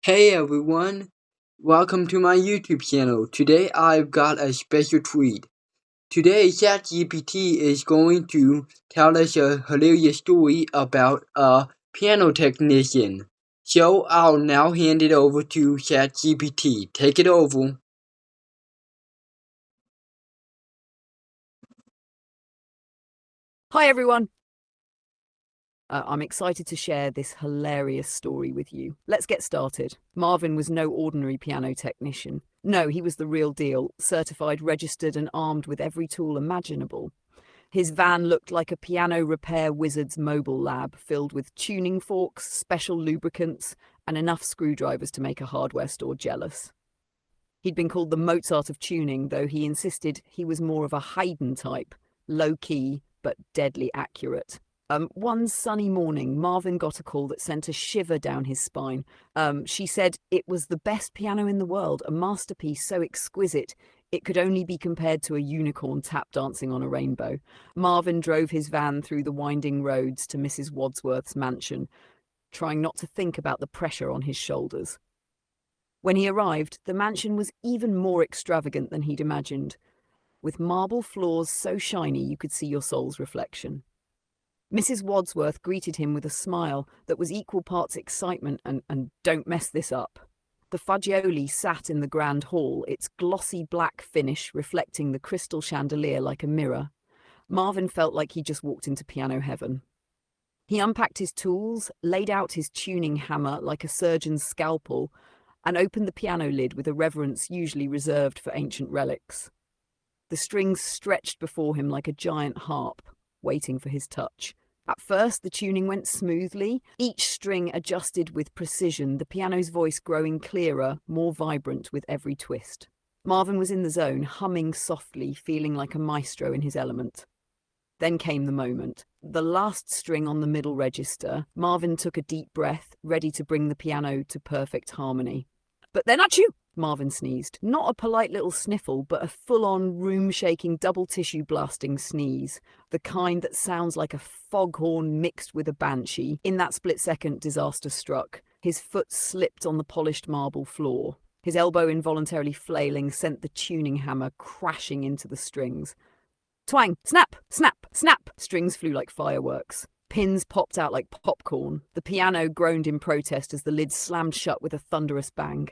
Hey everyone, welcome to my YouTube channel. Today I've got a special treat. Today ChatGPT is going to tell us a hilarious story about a piano technician. So I'll now hand it over to ChatGPT. Take it over. Hi everyone! I'm excited to share this hilarious story with you. Let's get started. Marvin was no ordinary piano technician. No, he was the real deal, certified, registered, and armed with every tool imaginable. His van looked like a piano repair wizard's mobile lab, filled with tuning forks, special lubricants, and enough screwdrivers to make a hardware store jealous. He'd been called the Mozart of tuning, though he insisted he was more of a Haydn type, low-key but deadly accurate. One sunny morning, Marvin got a call that sent a shiver down his spine. She said it was the best piano in the world, a masterpiece so exquisite it could only be compared to a unicorn tap dancing on a rainbow. Marvin drove his van through the winding roads to Mrs. Wadsworth's mansion, trying not to think about the pressure on his shoulders. When he arrived, the mansion was even more extravagant than he'd imagined, with marble floors so shiny you could see your soul's reflection. Mrs. Wadsworth greeted him with a smile that was equal parts excitement and don't mess this up. The Fagioli sat in the grand hall, its glossy black finish reflecting the crystal chandelier like a mirror. Marvin felt like he just walked into piano heaven. He unpacked his tools, laid out his tuning hammer like a surgeon's scalpel, and opened the piano lid with a reverence usually reserved for ancient relics. The strings stretched before him like a giant harp, waiting for his touch. At first, the tuning went smoothly, each string adjusted with precision, the piano's voice growing clearer, more vibrant with every twist. Marvin was in the zone, humming softly, feeling like a maestro in his element. Then came the moment. The last string on the middle register, Marvin took a deep breath, ready to bring the piano to perfect harmony. But then achoo! Marvin sneezed. Not a polite little sniffle, but a full-on, room-shaking, double-tissue blasting sneeze. The kind that sounds like a foghorn mixed with a banshee. In that split second, disaster struck. His foot slipped on the polished marble floor. His elbow, involuntarily flailing, sent the tuning hammer crashing into the strings. Twang! Snap! Snap! Snap! Strings flew like fireworks. Pins popped out like popcorn. The piano groaned in protest as the lid slammed shut with a thunderous bang.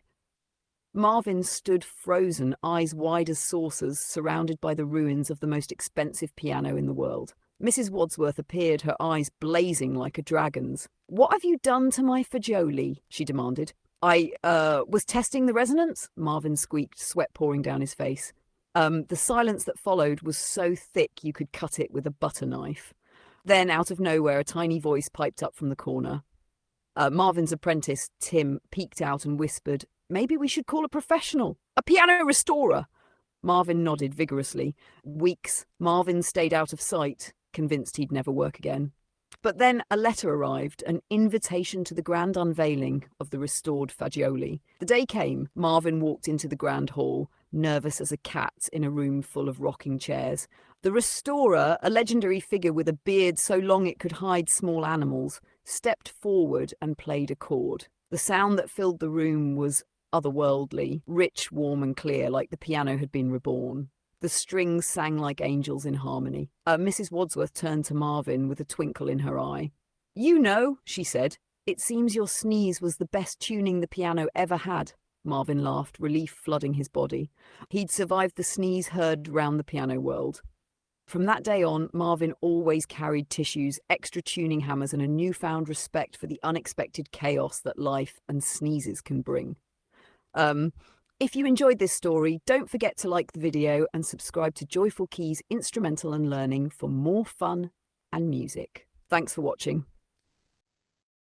Marvin stood frozen, eyes wide as saucers, surrounded by the ruins of the most expensive piano in the world. Mrs. Wadsworth appeared, her eyes blazing like a dragon's. "What have you done to my Fagioli?" she demanded. I was testing the resonance," Marvin squeaked, sweat pouring down his face. The silence that followed was so thick you could cut it with a butter knife. Then, out of nowhere, a tiny voice piped up from the corner. Marvin's apprentice, Tim, peeked out and whispered, "Maybe we should call a professional. A piano restorer." Marvin nodded vigorously. Weeks, Marvin stayed out of sight, convinced he'd never work again. But then a letter arrived, an invitation to the grand unveiling of the restored Fagioli. The day came. Marvin walked into the grand hall, nervous as a cat in a room full of rocking chairs. The restorer, a legendary figure with a beard so long it could hide small animals, stepped forward and played a chord. The sound that filled the room was otherworldly, rich, warm and clear, like the piano had been reborn. The strings sang like angels in harmony. Mrs. Wadsworth turned to Marvin with a twinkle in her eye. "You know," she said, "it seems your sneeze was the best tuning the piano ever had." Marvin laughed, relief flooding his body. He'd survived the sneeze heard round the piano world. From that day on, Marvin always carried tissues, extra tuning hammers, and a newfound respect for the unexpected chaos that life and sneezes can bring. If you enjoyed this story, don't forget to like the video and subscribe to Joyful Keys Instrumental and Learning for more fun and music. Thanks for watching.